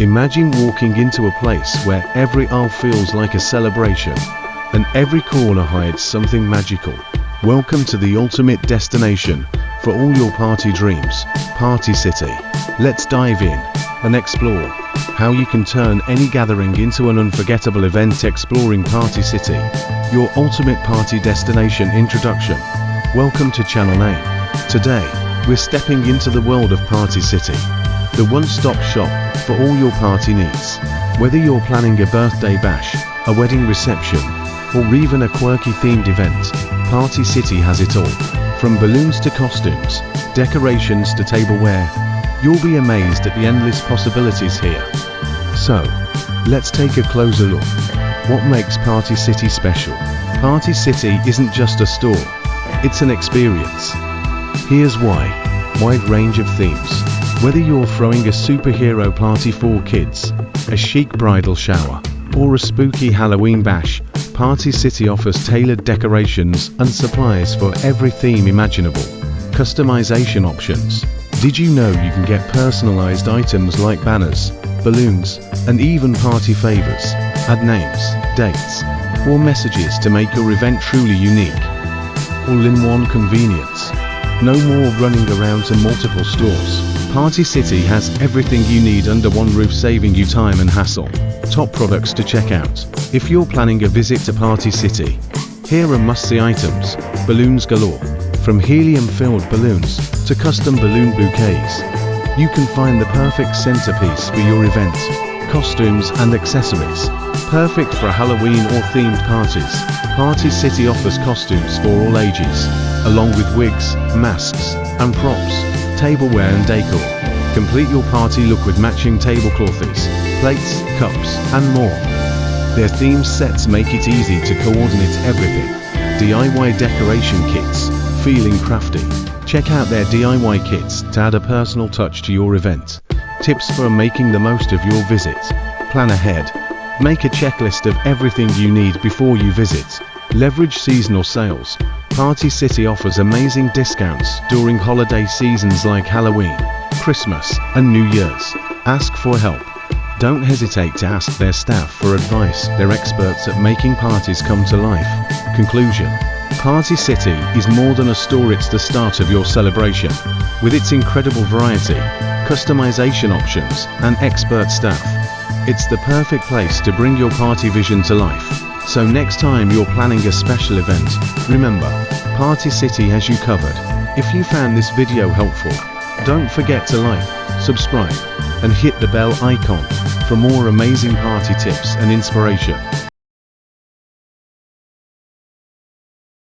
Imagine walking into a place where every aisle feels like a celebration, and every corner hides something magical. Welcome to the ultimate destination for all your party dreams, Party City. Let's dive in and explore how you can turn any gathering into an unforgettable event. Exploring Party City, your ultimate party destination. Introduction. Welcome to Channel 8. Today, we're stepping into the world of Party City, the one-stop shop for all your party needs. Whether you're planning a birthday bash, a wedding reception, or even a quirky themed event, Party City has it all. From balloons to costumes, decorations to tableware, you'll be amazed at the endless possibilities here. So, let's take a closer look. What makes Party City special? Party City isn't just a store, it's an experience. Here's why. Wide range of themes. Whether you're throwing a superhero party for kids, a chic bridal shower, or a spooky Halloween bash, Party City offers tailored decorations and supplies for every theme imaginable. Customization options. Did you know you can get personalized items like banners, balloons, and even party favors? Add names, dates, or messages to make your event truly unique. All in one convenience. No more running around to multiple stores. Party City has everything you need under one roof, saving you time and hassle. Top products to check out. If you're planning a visit to Party City, here are must-see items. Balloons galore. From helium-filled balloons to custom balloon bouquets, you can find the perfect centerpiece for your event. Costumes and accessories. Perfect for Halloween or themed parties. Party City offers costumes for all ages, along with wigs, masks, and props, tableware and decor. Complete your party look with matching tablecloths, plates, cups, and more. Their theme sets make it easy to coordinate everything. DIY decoration kits. Feeling crafty? Check out their DIY kits to add a personal touch to your event. Tips for making the most of your visit. Plan ahead. Make a checklist of everything you need before you visit. Leverage seasonal sales. Party City offers amazing discounts during holiday seasons like Halloween, Christmas, and New Year's. Ask for help. Don't hesitate to ask their staff for advice. They're experts at making parties come to life. Conclusion. Party City is more than a store, it's the start of your celebration. With its incredible variety, customization options, and expert staff, it's the perfect place to bring your party vision to life. So next time you're planning a special event, remember, Party City has you covered. If you found this video helpful, don't forget to like, subscribe, and hit the bell icon for more amazing party tips and inspiration.